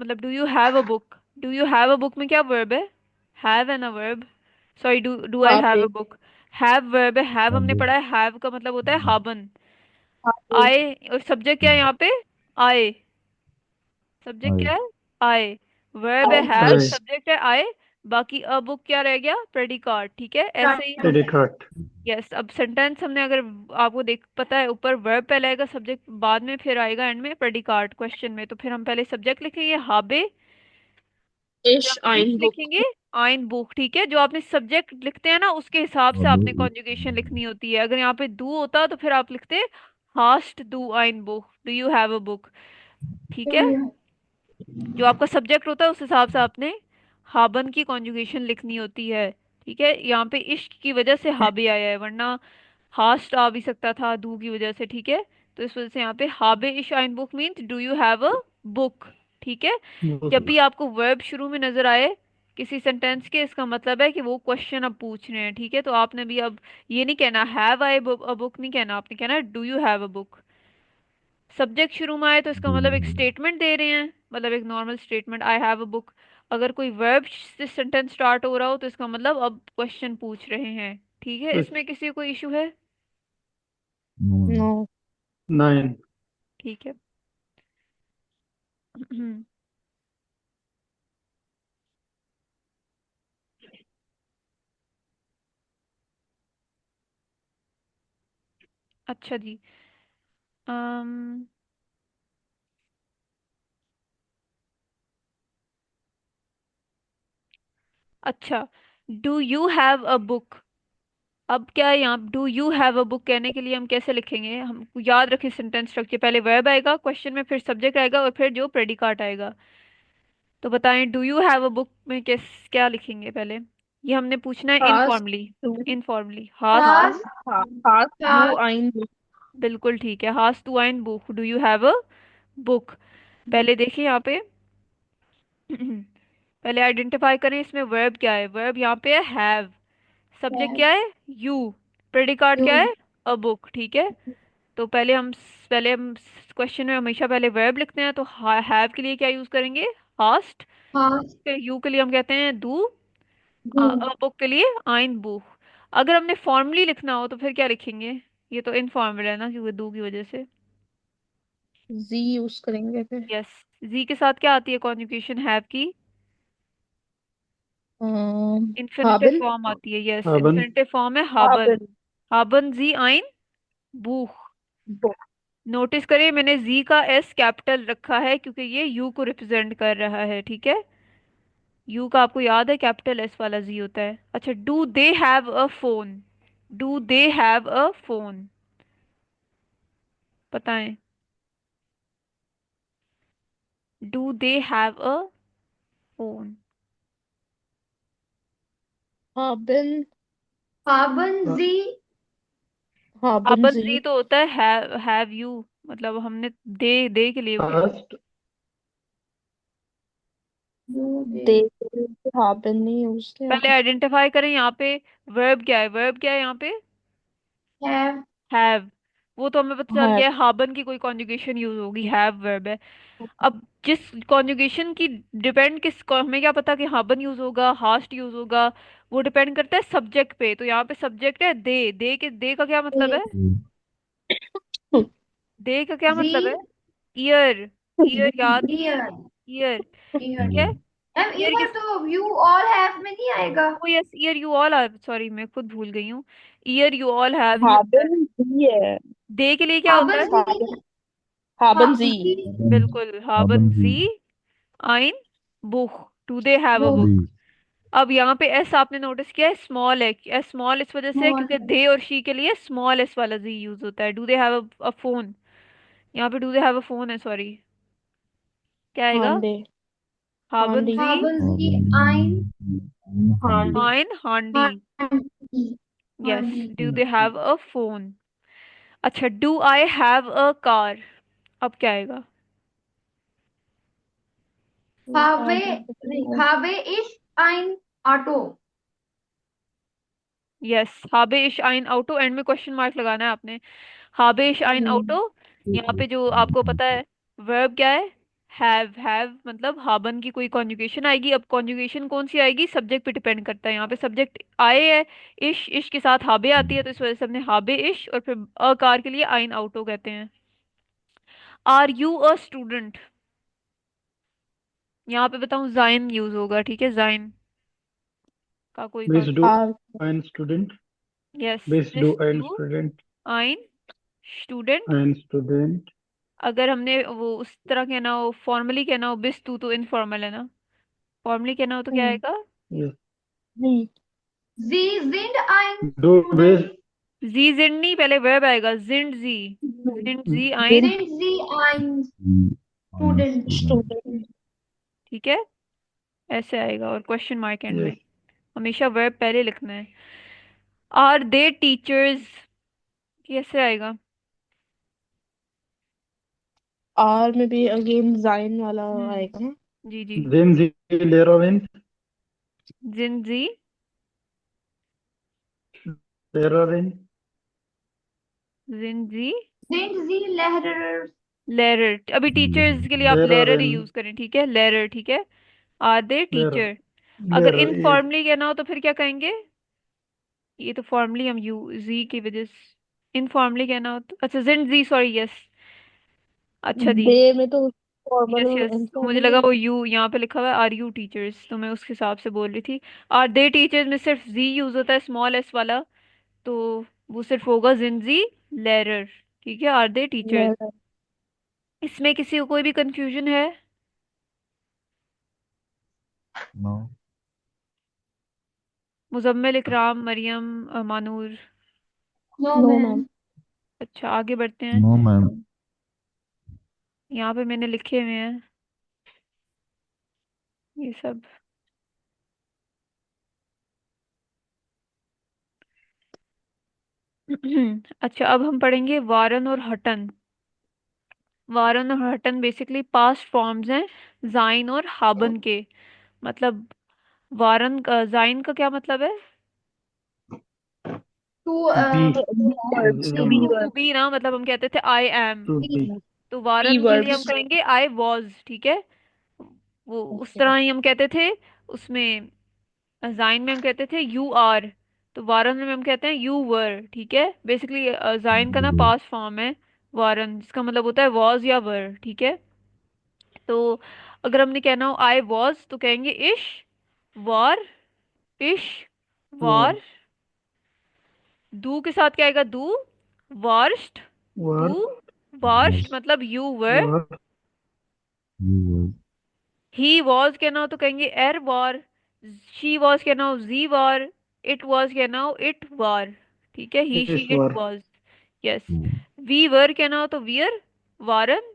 S1: मतलब do you have a book. Do you have a book में क्या वर्ब है, हैव है ना वर्ब। सॉरी, डू आई
S4: हाँ
S1: हैव
S4: पे।
S1: अ बुक, हैव वर्ब है, हैव हमने
S3: Habe.
S1: पढ़ा है, हैव का मतलब होता है हाबन।
S4: हाँ पे।
S1: आए, और सब्जेक्ट क्या है यहाँ पे, आए। सब्जेक्ट क्या
S3: Aye.
S1: है, आए। वर्ब है हैव,
S3: Aye.
S1: सब्जेक्ट है आए। बाकी अ बुक क्या रह गया, प्रेडिकाट, ठीक है, ऐसे ही हम।
S3: Predicat.
S1: यस, अब सेंटेंस हमने अगर, आपको देख पता है ऊपर वर्ब पहले आएगा, सब्जेक्ट बाद में, फिर आएगा एंड में प्रेडिकाट क्वेश्चन में। तो फिर हम पहले सब्जेक्ट लिखेंगे हाबे, फिर
S4: इश
S1: हम इश
S4: आइन बुक।
S1: लिखेंगे, आइन बुक, ठीक है। जो आपने सब्जेक्ट लिखते हैं ना, उसके हिसाब से आपने
S3: Habe.
S1: कॉन्जुगेशन लिखनी होती है। अगर यहाँ पे डू होता तो फिर आप लिखते हास्ट डू आइन book, do you have a book, ठीक है। जो आपका सब्जेक्ट होता है उस हिसाब से आपने हाबन की कॉन्जुगेशन लिखनी होती है, ठीक है। यहाँ पे इश्क की वजह से हाबे आया है, वरना हास्ट आ भी सकता था डू की वजह से, ठीक है। तो इस वजह से यहाँ पे हाबे इश आइन book means do you have a book, ठीक है। जब भी आपको वर्ब शुरू में नजर आए किसी सेंटेंस के, इसका मतलब है कि वो क्वेश्चन अब पूछ रहे हैं, ठीक है। तो आपने भी अब ये नहीं कहना हैव आई अ बुक, नहीं कहना, आपने कहना do you have a book. Subject शुरू में आए तो इसका मतलब एक स्टेटमेंट दे रहे हैं, मतलब एक normal statement, I have a book. अगर कोई वर्ब से सेंटेंस स्टार्ट हो रहा हो तो इसका मतलब अब क्वेश्चन पूछ रहे हैं, ठीक है। इसमें किसी को कोई इशू है,
S3: No.
S4: नो।
S3: Nine.
S1: ठीक है। अच्छा जी। अम्म अच्छा, do you have a book. अब क्या है यहाँ, do you have a book कहने के लिए हम कैसे लिखेंगे, हम याद रखें सेंटेंस स्ट्रक्चर, पहले वर्ब आएगा क्वेश्चन में, फिर सब्जेक्ट आएगा, और फिर जो प्रेडिकाट आएगा। तो बताएं do you have a book में कैस क्या लिखेंगे पहले। ये हमने पूछना है
S4: हास
S1: इनफॉर्मली।
S4: टू।
S1: इनफॉर्मली हास
S4: हास।
S1: टू,
S4: हास यू
S2: हाँ
S4: आइन बुक।
S1: बिल्कुल ठीक है, हास two yne book, do you have a book. पहले देखिए यहाँ पे, पहले आइडेंटिफाई करें इसमें वर्ब क्या है। वर्ब यहाँ पे है हैव, सब्जेक्ट क्या है यू, प्रेडिकाट क्या है अ बुक, ठीक है। तो पहले हम क्वेश्चन में हमेशा पहले वर्ब लिखते हैं, तो हैव के लिए क्या यूज करेंगे, हास्ट।
S2: हाँ
S1: फिर यू के लिए हम कहते हैं डू,
S2: डू
S1: बुक के लिए आइन बुक। अगर हमने फॉर्मली लिखना हो तो फिर क्या लिखेंगे, ये तो इनफॉर्मल है ना क्योंकि डू की वजह से।
S4: जी यूज करेंगे फिर।
S1: यस, जी के साथ क्या आती है कॉन्जुगेशन हैव की, इन्फिनिटिव
S4: हाबिन।
S1: फॉर्म आती है। Yes,
S3: Haben.
S1: इन्फिनिटिव फॉर्म है हाबन।
S4: हाबिन
S1: हाबन जी आइन बुख।
S4: बुक।
S1: नोटिस करिए मैंने जी का एस कैपिटल रखा है क्योंकि ये यू को रिप्रेजेंट कर रहा है, ठीक है। यू का आपको याद है कैपिटल एस वाला जी होता है। अच्छा, do they have a phone, do they have a phone, बताएं, do they have a phone.
S4: हाबिन।
S2: हाबन जी
S4: हाबिन
S1: हाबन
S4: जी।
S1: जी तो होता है हैव यू, मतलब हमने दे के लिए कुछ।
S3: Hast.
S2: डू दे
S4: दे। हाबिन नहीं यूज किया।
S1: पहले आइडेंटिफाई करें यहाँ पे वर्ब क्या है, वर्ब क्या है यहाँ पे,
S2: हैव
S1: हैव। वो तो हमें पता चल
S4: है।
S1: गया है, हाबन की कोई कॉन्जुगेशन यूज होगी, हैव वर्ब है। अब जिस कॉन्जुगेशन की डिपेंड हमें क्या पता कि हाबन यूज होगा, हास्ट यूज होगा, वो डिपेंड करता है सब्जेक्ट पे। तो यहाँ पे सब्जेक्ट है दे का क्या मतलब है? दे का क्या
S2: जी
S1: मतलब है? ईयर। ईयर याद नहीं है?
S2: Year
S1: year.
S2: ईयर
S1: ठीक है।
S2: मैम
S1: ईयर
S2: ईयर
S1: किस?
S2: तो यू ऑल हैव में नहीं आएगा।
S1: ओ yes, year you all have, sorry मैं खुद भूल गई हूँ। Year you all have he होता है।
S4: हाबन जी है।
S1: दे के लिए क्या होता
S2: हाबन
S1: है?
S4: हाबन
S2: जी
S4: हाबन जी।
S2: जी
S1: बिल्कुल, हाबन जी आइन बुख, डू दे हैव अ
S2: वो
S1: बुक। अब यहाँ पे एस आपने नोटिस किया है, स्मॉल है। एस स्मॉल इस वजह से है
S2: स्मॉल
S1: क्योंकि दे और शी के लिए स्मॉल एस वाला जी यूज होता है। Do they have a phone, यहाँ पे do they have a phone है, सॉरी। क्या आएगा?
S4: हांडे
S1: हाबन
S4: हांडी
S1: जी
S2: हाबन जी आइन
S4: हांडी
S1: आइन हांडी।
S2: हांडी
S1: यस,
S2: हांडी
S1: do they have a phone. अच्छा, do I have a car, अब क्या आएगा?
S2: हावे हावे इश आइन ऑटो
S1: yes, habe ich ein Auto, and में क्वेश्चन मार्क लगाना है आपने। habe ich ein Auto। यहाँ पे जो आपको पता है वर्ब क्या है? हैव मतलब हाबन की कोई कॉन्जुगेशन आएगी। अब कॉन्जुगेशन कौन सी आएगी, सब्जेक्ट पे डिपेंड करता है। यहाँ पे सब्जेक्ट आए है, इश के साथ हाबे आती है, तो इस वजह से हमने हाबे इश और फिर अ कार के लिए आइन आउटो कहते हैं। आर यू अ स्टूडेंट, यहाँ पे बताऊं जाइन यूज होगा, ठीक है, जाइन का कोई
S3: Base do
S4: आर
S3: ein Student.
S1: यस,
S3: Base
S1: बिस
S3: do ein
S1: टू
S3: Student.
S1: आइन स्टूडेंट।
S3: Ein Student.
S1: अगर हमने वो उस तरह कहना हो, फॉर्मली कहना हो, बिस तू तो इनफॉर्मल है ना। फॉर्मली कहना हो तो क्या आएगा?
S3: Yes.
S4: जी
S2: जी जिंड आइन
S3: Do
S2: स्टूडेंट
S3: base.
S1: जी जिंड नहीं, पहले वर्ब आएगा, जिंड जी। जिंड जी आइन।
S2: जिंड जी आइन स्टूडेंट
S4: स्टूडेंट
S1: ठीक है, ऐसे आएगा और क्वेश्चन मार्क एंड में।
S3: Yes.
S1: हमेशा वर्ब पहले लिखना है। आर दे टीचर्स, कैसे आएगा?
S4: आर में भी अगेन जाइन वाला आएगा ना।
S1: जी जी।
S3: Then the Leroy.
S1: Jind ji
S3: Leroy.
S1: Jind ji
S2: जिंड ji लहरर
S1: Lerer. अभी टीचर्स के लिए आप लेरर ही
S3: Leroy.
S1: यूज करें, ठीक है, लेरर, ठीक है। Are they
S3: Leroy.
S1: टीचर। अगर
S3: Leroy. Yes.
S1: इनफॉर्मली कहना हो तो फिर क्या कहेंगे? ये तो फॉर्मली हम यू जी की वजह से इनफॉर्मली कहना हो तो, अच्छा जिंद जी, सॉरी, यस। अच्छा दी।
S4: दे में तो फॉर्मल
S1: यस
S4: और
S1: यस, तो मुझे
S4: इनफॉर्मल
S1: लगा
S4: ही
S1: वो
S4: है।
S1: यू यहाँ पे लिखा हुआ है आर यू टीचर्स, तो मैं उसके हिसाब से बोल रही थी। आर दे टीचर्स में सिर्फ जी यूज होता है, स्मॉल एस वाला। तो वो सिर्फ होगा जिंजी लेरर। ठीक है, आर दे टीचर्स।
S4: Letter.
S1: इसमें किसी को कोई भी कंफ्यूजन है?
S5: No,
S1: Muzammil, Ikram, Maryam, Manoor.
S2: No
S4: no
S2: ma'am
S4: ma'am.
S1: अच्छा, आगे बढ़ते हैं।
S5: no, ma'am.
S1: यहाँ पे मैंने लिखे हुए हैं ये सब। अच्छा, अब हम पढ़ेंगे वारन और हटन। वारन और हटन बेसिकली पास्ट फॉर्म्स हैं जाइन और हाबन के। मतलब वारन का, जाइन का क्या मतलब है?
S2: To
S3: Be.
S4: Verbs to be
S1: to be ना, मतलब हम कहते थे आई एम।
S3: To be.
S1: तो
S4: बी
S1: वारन के लिए हम
S4: वर्ब्स।
S1: कहेंगे आई वॉज, ठीक है। वो उस तरह ही हम कहते थे उसमें। जाइन में हम कहते थे यू आर, तो वारन में हम कहते हैं यू वर, ठीक है। बेसिकली जाइन का ना पास्ट फॉर्म है वारन, जिसका मतलब होता है वॉज या वर, ठीक है। तो अगर हमने कहना हो आई वॉज तो कहेंगे इश वार, इश
S3: War.
S1: वार। दू के साथ क्या आएगा? दू वार्स्ट,
S3: War.
S1: दू वार्स्ट
S5: Was
S1: मतलब you were.
S3: War.
S5: you
S1: he was कहना हो तो कहेंगे एर वार। शी वॉज कहना हो जी वार। इट वॉज कहना हो इट वार, ठीक है, he she
S3: Yes.
S1: It
S3: War.
S1: Was. Yes.
S5: were
S1: we were कहना हो तो वियर वारन।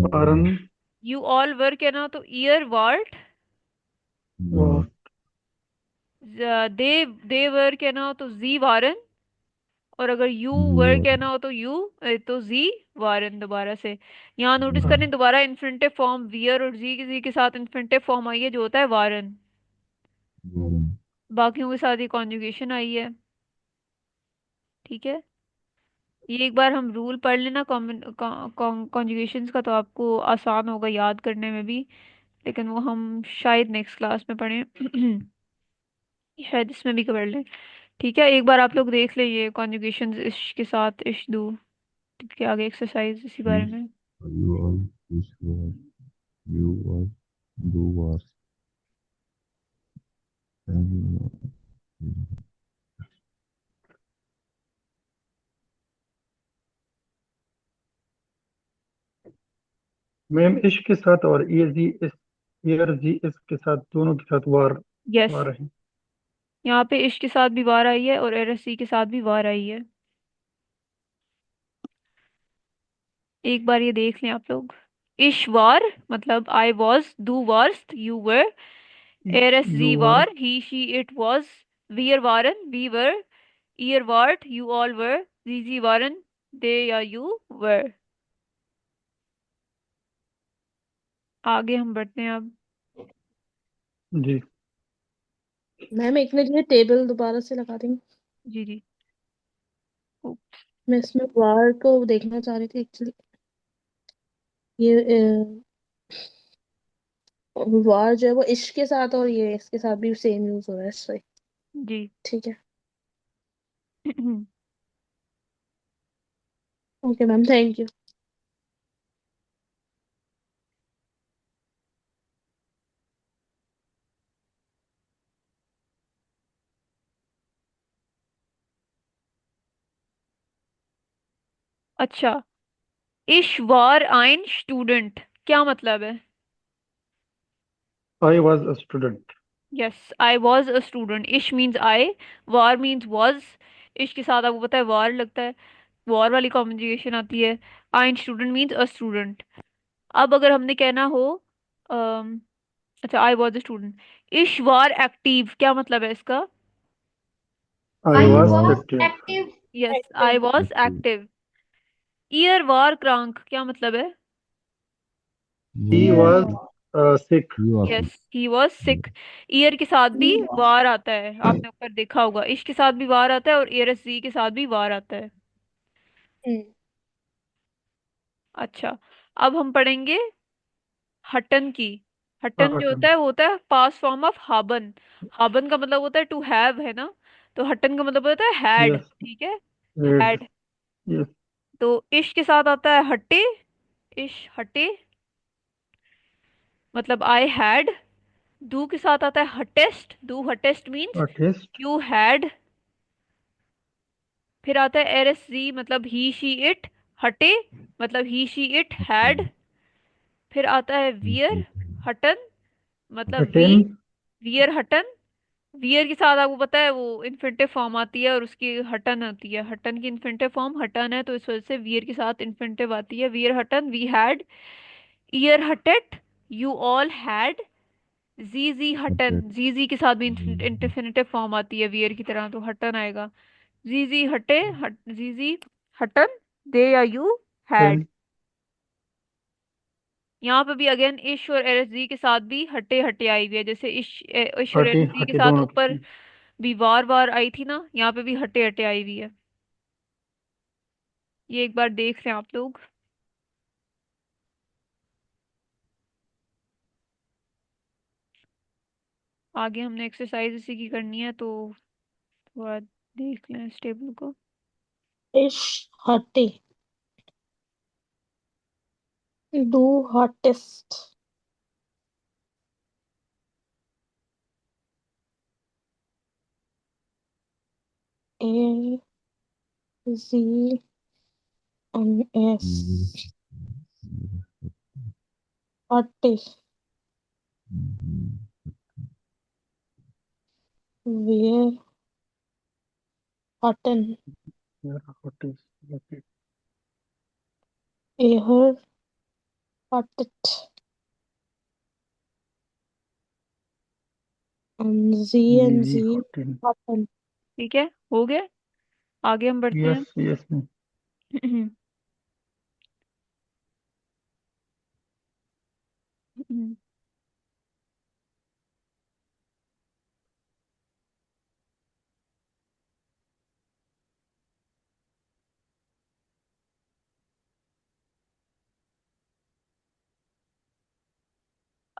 S3: Waran.
S1: यू ऑल वर कहना हो तो ईयर वार्ट।
S3: War.
S1: दे वर कहना हो तो जी वारन। और अगर यू वर
S5: you
S1: कहना हो तो यू तो जी वारन दोबारा से। यहाँ नोटिस
S5: were
S1: करें दोबारा इन्फिनिटिव फॉर्म वियर और जी के साथ इन्फिनिटिव फॉर्म आई है जो होता है वारन।
S5: were
S1: बाकियों के साथ ये कॉन्जुगेशन आई है, ठीक है। ये एक बार हम रूल पढ़ लेना कॉन्जुगेशंस का, तो आपको आसान होगा याद करने में भी। लेकिन वो हम शायद नेक्स्ट क्लास में पढ़ें। शायद इसमें भी कर लें। ठीक है, एक बार आप लोग देख लीजिए कॉन्जुगेशंस इश के साथ इश दो के आगे एक्सरसाइज इसी बारे
S5: Wish,
S1: में।
S5: you all, wish was, you was, do was, and
S3: ma'am इश के साथ और ई जी एस ईयर जी एस के साथ, दोनों के साथ वार
S1: यस,
S3: आ रहे हैं।
S1: यहाँ पे इश के साथ भी वार आई है और एरसी के साथ भी वार आई है। एक बार ये देख लें आप लोग। इश वार मतलब आई वॉज, डू वार्स्ट यू वर, एरस
S3: यू
S1: जी
S3: वर,
S1: वार ही शी इट वॉज, वीर वारन वी वर, ईयर वार्ट यू ऑल वर, जीजी वारन दे या यू वर। आगे हम बढ़ते हैं अब।
S3: जी।
S4: मैम एक मिनट, ये टेबल दोबारा से लगा देंगे।
S1: जी जी। ओ,
S4: मैं इसमें वार को देखना चाह रही थी एक्चुअली। ये वार जो है वो इश्क के साथ और ये इसके साथ भी सेम यूज हो रहा है, सही।
S1: जी।
S4: ठीक है। Okay ma'am, thank you.
S1: अच्छा, इश वार आइन स्टूडेंट क्या मतलब है?
S3: I was a student.
S1: Yes, I was a student. इश मीन्स आई, वार मीन्स वॉज। इश के साथ आपको पता है वार लगता है, वॉर वाली कॉन्जुगेशन आती है। आइन स्टूडेंट मीन्स अ स्टूडेंट। अब अगर हमने कहना हो, अम, अच्छा आई वॉज अ स्टूडेंट, इश वार एक्टिव क्या मतलब है इसका?
S3: I
S2: I
S3: was
S2: was
S3: active.
S2: Active.
S1: Yes, I
S4: active.
S1: Was active. ईयर वार क्रांक क्या मतलब है?
S3: ही
S5: you
S3: वॉज
S4: ईयर
S3: सिक।
S5: you are
S1: यस,
S5: sick.
S1: He was sick. ईयर के साथ भी वार आता है, आपने ऊपर देखा होगा, इश के साथ भी वार आता है और ईयर जी के साथ भी वार आता है। अच्छा, अब हम पढ़ेंगे हटन की। हटन जो होता है वो होता है पास फॉर्म ऑफ हाबन। हाबन का मतलब होता है टू हैव, है ना? तो हटन का मतलब होता है हैड,
S3: यस।
S1: ठीक है।
S3: रेड।
S1: हैड।
S3: यस।
S1: तो इश के साथ आता है हटे, इश हटे मतलब आई हैड। डू के साथ आता है hottest, do hottest means
S3: artist.
S1: You had. फिर आता है एरस जी मतलब ही शी इट, हटे मतलब ही शी इट हैड। फिर आता है वियर हटन मतलब वी,
S3: अटेन।
S1: वियर हटन। वियर के साथ आपको पता है वो इन्फिनेटिव फॉर्म आती है और उसकी हटन होती है, हटन की इन्फिनेटिव फॉर्म हटन है, तो इस वजह से वियर के साथ इन्फिनेटिव आती है, वियर हटन वी हैड। ईयर हटेट यू ऑल हैड। जी जी हटन,
S5: But
S1: जी जी के साथ भी इन्फिनेटिव फॉर्म आती है वियर की तरह, तो हटन आएगा। जी जी हटे जी जी हटन दे या यू हैड।
S3: टेन।
S1: यहाँ पे भी अगेन इश और एरस के साथ भी हटे हटे आई हुई है, जैसे इश और
S3: हटे
S1: एरस के
S3: हटे
S1: साथ
S3: दोनों
S1: ऊपर
S3: की।
S1: भी वार वार आई थी ना, यहाँ पे भी हटे हटे आई हुई है। ये एक बार देख लें आप लोग। आगे हमने एक्सरसाइज इसी की करनी है, तो थोड़ा देख लें इस टेबल को।
S4: इश हटे, do hottest, A G S हटे, वेयर हटन,
S3: हटे।
S4: एहर हटट, जी
S3: जी
S4: एन
S3: जी
S4: जी
S3: हटे।
S4: हटन।
S1: ठीक है, हो गया। आगे हम बढ़ते हैं।
S3: Yes yes ma'am.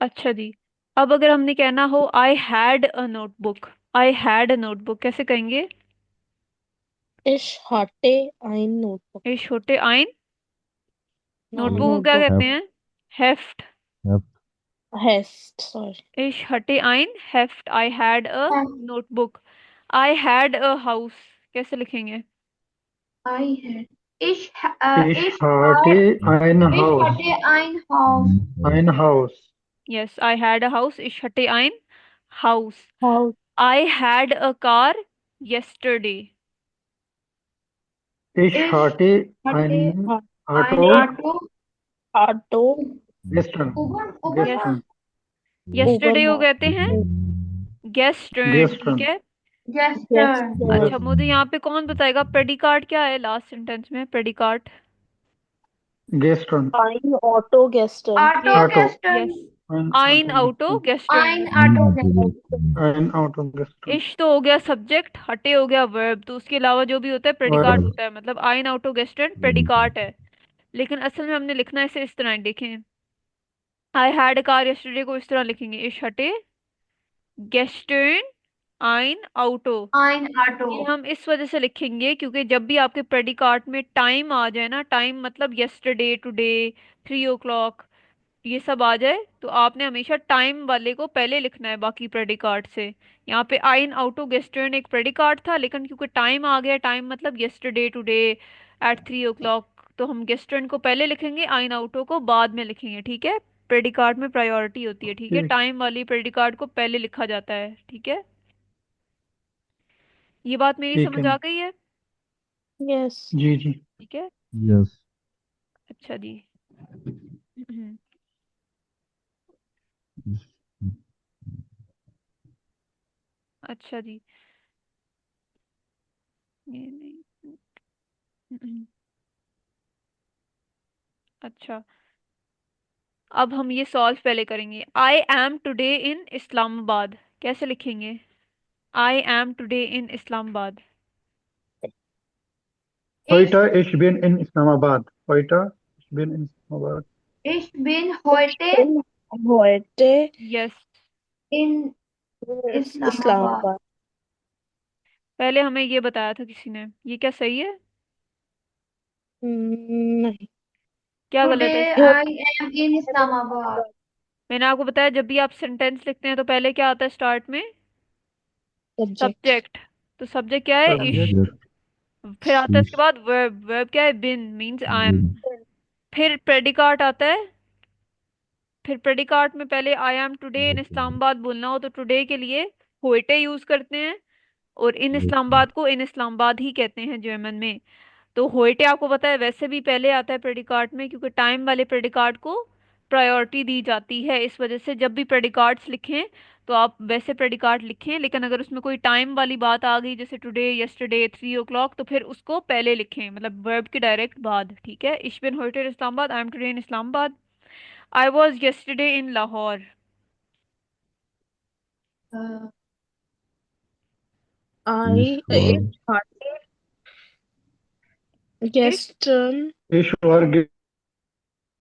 S1: अच्छा जी। अब अगर हमने कहना हो I had a notebook, I had a notebook कैसे कहेंगे?
S4: Ich hatte ein Notebook.
S1: ये छोटे आइन, नोटबुक को क्या
S4: Notebook.
S1: कहते
S5: Heft,
S1: हैं? हेफ्ट।
S5: heft,
S4: Heft. Sorry.
S1: इश हटे आइन heft, I had a notebook. I had a house कैसे लिखेंगे?
S2: I had. Ich,
S3: Ich
S2: ich
S3: hatte ein
S2: Ich
S3: Haus.
S2: hatte ein Haus.
S3: Ein Haus.
S1: Yes, I had a house, इश हटे आइन house.
S4: House.
S1: I had a car yesterday.
S3: Ich
S2: Ich
S3: hatte
S2: hatte
S3: ein
S2: ein
S3: Auto
S2: Auto.
S4: Auto.
S3: gestern.
S2: Uber
S1: yes,
S2: था?
S3: Gestern.
S4: Uber
S1: yesterday को
S4: not.
S1: कहते हैं गेस्टर्न, ठीक
S3: Gestern.
S1: है।
S2: Gestern.
S1: अच्छा,
S3: Gestern.
S1: मुझे यहाँ पे कौन बताएगा प्रेडिकाट क्या है लास्ट सेंटेंस में? प्रेडिकाट।
S3: Gestern.
S4: Ein Auto gestern.
S2: Auto
S3: Auto.
S2: gestern.
S1: Yes,
S3: Ein
S1: आइन
S3: Auto
S1: आउटो
S3: gestern.
S1: गेस्टर्न।
S2: Ein Auto gestern.
S3: Ein Auto gestern.
S1: इश तो हो गया सब्जेक्ट, हटे हो गया वर्ब, तो उसके अलावा जो भी होता है प्रेडिकाट
S3: और
S1: होता है। मतलब आइन आउटो गेस्टर्न प्रेडिकाट है, लेकिन असल में हमने लिखना है इसे इस तरह। देखें, आई हैड कार यस्टरडे को इस तरह लिखेंगे, इश हटे गेस्टर्न आइन आउटो।
S2: Ein
S1: ये
S2: Auto.
S1: हम इस वजह से लिखेंगे क्योंकि जब भी आपके प्रेडिकाट में टाइम आ जाए ना, टाइम मतलब यस्टरडे, टुडे, 3 o'clock, ये सब आ जाए, तो आपने हमेशा टाइम वाले को पहले लिखना है बाकी प्रेडिकाट से। यहाँ पे आइन आउटो गेस्टर्न एक प्रेडिकाट था, लेकिन क्योंकि टाइम आ गया, टाइम मतलब यस्टरडे, टुडे, एट 3 o'clock, तो हम गेस्टर्न को पहले लिखेंगे, आइन आउटो को बाद में लिखेंगे, ठीक है। प्रेडिकाट में प्रायोरिटी होती है, ठीक है,
S3: ठीक
S1: टाइम वाली प्रेडिकाट को पहले लिखा जाता है, ठीक है। ये बात मेरी
S3: ठीक
S1: समझ
S3: है।
S1: आ गई है?
S4: Yes.
S3: जी जी।
S1: ठीक है।
S5: yes,
S1: अच्छा जी। हम्म, अच्छा जी। ये नहीं। अच्छा, अब हम ये सॉल्व पहले करेंगे। आई एम टुडे इन इस्लामाबाद कैसे लिखेंगे? आई am today in Islamabad.
S2: Ich,
S3: Heute ich bin in Islamabad. Heute ich bin in Islamabad.
S2: ich bin
S4: Ich
S2: heute
S4: bin heute
S1: yes,
S2: in Islamabad.
S4: Islamabad.
S1: पहले हमें ये बताया था किसी ने, ये क्या सही है?
S4: नहीं।
S1: क्या गलत है
S2: Today
S1: इसमें?
S2: I am in Islamabad.
S1: मैंने आपको बताया जब भी आप सेंटेंस लिखते हैं तो पहले क्या आता है स्टार्ट में?
S4: Subject.
S1: सब्जेक्ट। तो सब्जेक्ट क्या है? इश।
S3: Subject.
S5: subject,
S1: फिर आता है इसके
S5: is,
S1: बाद वर्ब, वर्ब क्या है? बिन, मीन्स आई एम।
S5: been,
S1: फिर प्रेडिकाट आता है। फिर प्रेडिकाट में पहले आई एम टुडे इन इस्लामाबाद बोलना हो तो टुडे के लिए होइटे यूज करते हैं, और इन इस्लामाबाद को इन इस्लामाबाद ही कहते हैं जर्मन में। तो होइटे आपको पता है वैसे भी पहले आता है प्रेडिकाट में, क्योंकि टाइम वाले प्रेडिकाट को प्रायोरिटी दी जाती है। इस वजह से जब भी प्रेडिकाट्स लिखें तो आप वैसे प्रेडिकाट लिखें, लेकिन अगर उसमें कोई टाइम वाली बात आ गई जैसे टुडे, यस्टरडे, 3 o'clock, तो फिर उसको पहले लिखें, मतलब वर्ब के डायरेक्ट बाद, ठीक है। इश बिन होइटे Islamabad, I am today in Islamabad. I was yesterday in Lahore.
S2: Uh,
S4: I
S5: war,
S4: Gestern
S3: Ich war